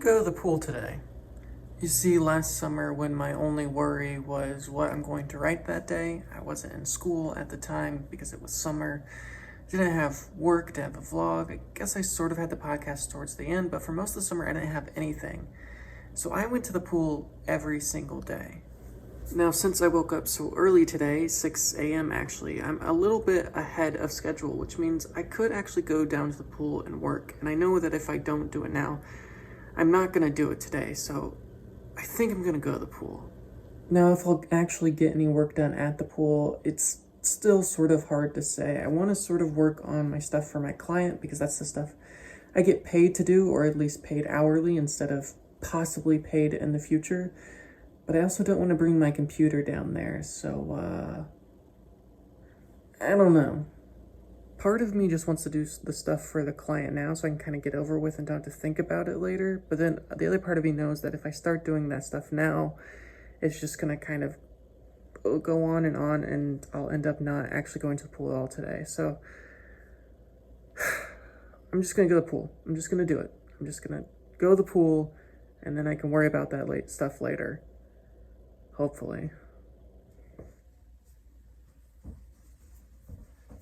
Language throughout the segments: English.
go to the pool today. You see, last summer when my only worry was what I'm going to write that day, I wasn't in school at the time because it was summer. Didn't have work, didn't have a vlog. I guess I sort of had the podcast towards the end, but for most of the summer I didn't have anything. So I went to the pool every single day. Now, since I woke up so early today, 6 a.m. actually, I'm a little bit ahead of schedule, which means I could actually go down to the pool and work. And I know that if I don't do it now, I'm not gonna do it today, so I think I'm gonna go to the pool. Now, if I'll actually get any work done at the pool, it's still sort of hard to say. I want to sort of work on my stuff for my client because that's the stuff I get paid to do, or at least paid hourly instead of possibly paid in the future. But I also don't want to bring my computer down there, so I don't know. Part of me just wants to do the stuff for the client now so I can kind of get over with and don't have to think about it later. But then the other part of me knows that if I start doing that stuff now, it's just going to kind of go on and I'll end up not actually going to the pool at all today. So I'm just going to go to the pool. I'm just going to do it. I'm just going to go to the pool and then I can worry about that stuff later. Hopefully.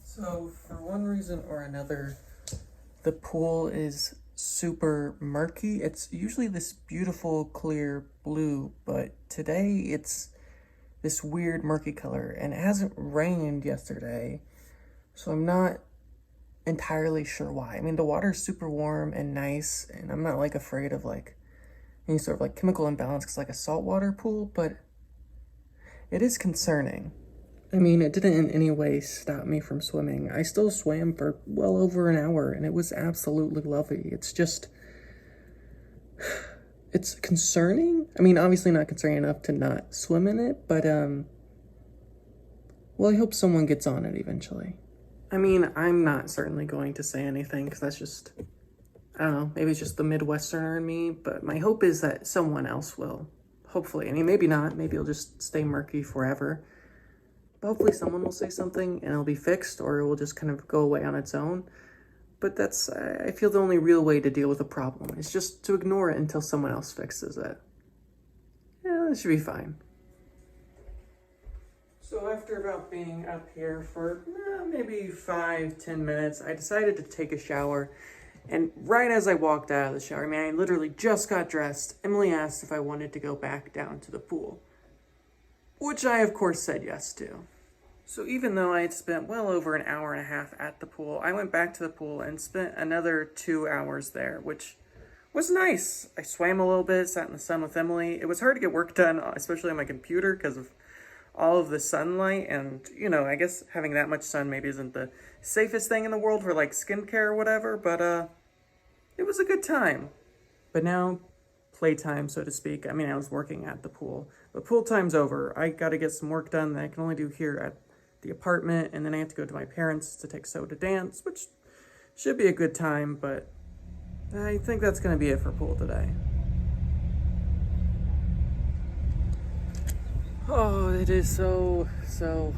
So for one reason or another, the pool is super murky. It's usually this beautiful clear blue, but today it's this weird murky color, and it hasn't rained yesterday, so I'm not entirely sure why. I mean, the water's super warm and nice, and I'm not like afraid of like any sort of like chemical imbalance because like a saltwater pool, but it is concerning. I mean, it didn't in any way stop me from swimming. I still swam for well over an hour, and it was absolutely lovely. It's just, it's concerning. I mean, obviously not concerning enough to not swim in it, but, well, I hope someone gets on it eventually. I mean, I'm not certainly going to say anything, because that's just, I don't know, maybe it's just the Midwesterner in me, but my hope is that someone else will. Hopefully. I mean, maybe not. Maybe it'll just stay murky forever. But hopefully someone will say something and it'll be fixed, or it will just kind of go away on its own. But that's, I feel the only real way to deal with a problem is just to ignore it until someone else fixes it. Yeah, that should be fine. So after about being up here for maybe 5-10 minutes, I decided to take a shower. And right as I walked out of the shower, I mean, I literally just got dressed, Emily asked if I wanted to go back down to the pool, which I, of course, said yes to. So even though I had spent well over an hour and a half at the pool, I went back to the pool and spent another 2 hours there, which was nice. I swam a little bit, sat in the sun with Emily. It was hard to get work done, especially on my computer, because of all of the sunlight, and, you know, I guess having that much sun maybe isn't the safest thing in the world for, like, skincare or whatever, but, it was a good time. But now, playtime, so to speak. I mean, I was working at the pool, but pool time's over. I gotta get some work done that I can only do here at the apartment, and then I have to go to my parents to take So to dance, which should be a good time, but I think that's gonna be it for pool today. Oh, it is so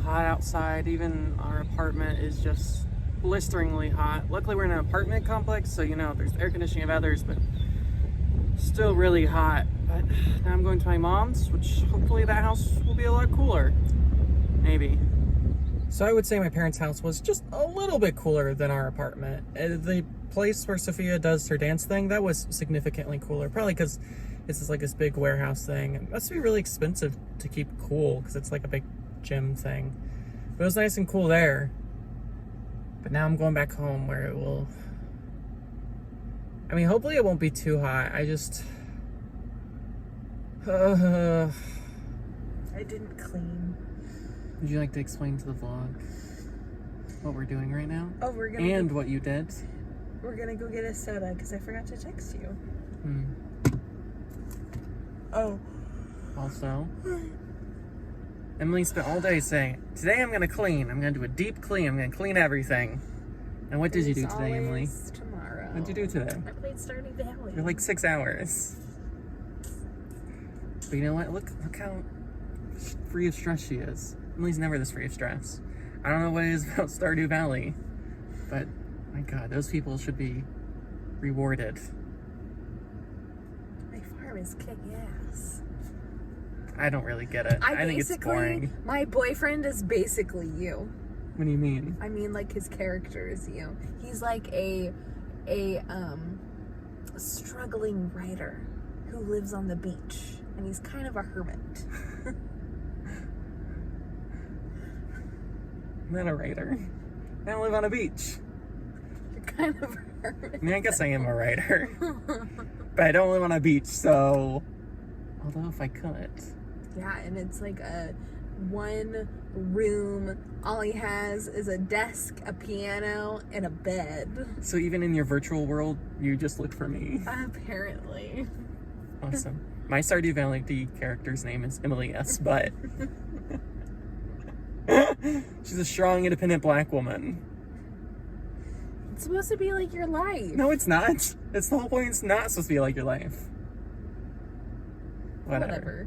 hot outside. Even our apartment is just blisteringly hot. Luckily, we're in an apartment complex, so, you know, there's air conditioning of others, but still really hot. But now I'm going to my mom's, which hopefully that house will be a lot cooler. Maybe. So I would say my parents' house was just a little bit cooler than our apartment. The place where Sophia does her dance thing, that was significantly cooler. Probably because this is like this big warehouse thing. It must be really expensive to keep cool because it's like a big gym thing. But it was nice and cool there. But now I'm going back home where it will... I mean, hopefully it won't be too hot. I just... I didn't clean. Would you like to explain to the vlog what we're doing right now? Oh, we're gonna... And what you did? We're gonna go get a soda because I forgot to text you. Oh. Also, Emily spent all day saying, today I'm gonna clean. I'm gonna do a deep clean. I'm gonna clean everything. And what did you do today, Emily? Tomorrow. What did you do today? I played Stardew Valley. For like 6 hours. But you know what? Look how free of stress she is. Emily's never this free of stress. I don't know what it is about Stardew Valley, but my God, those people should be rewarded. is kick ass. I don't really get it. I think it's boring. My boyfriend is basically you. What do you mean? I mean, like, his character is you. He's like a struggling writer who lives on the beach, and he's kind of a hermit. I'm not a writer. I don't live on a beach. You're kind of a hermit. I mean, I guess I am a writer. But I don't live on a beach, so... Although if I could... Yeah, and it's like a one room. All he has is a desk, a piano, and a bed. So even in your virtual world, you just look for me. Apparently. Awesome. My Stardew Valley character's name is Emily S., but... She's a strong, independent black woman. It's supposed to be like your life. No, it's not. That's the whole point. It's not supposed to be like your life. Whatever.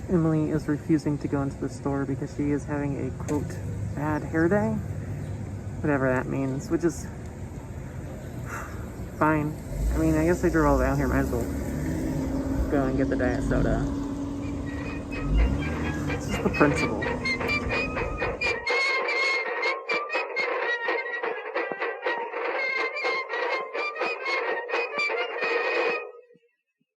Emily is refusing to go into the store because she is having a, quote, bad hair day. Whatever that means, which is fine. I mean, I guess I drove all the way out here. Might as well go and get the diet soda. It's just the principle.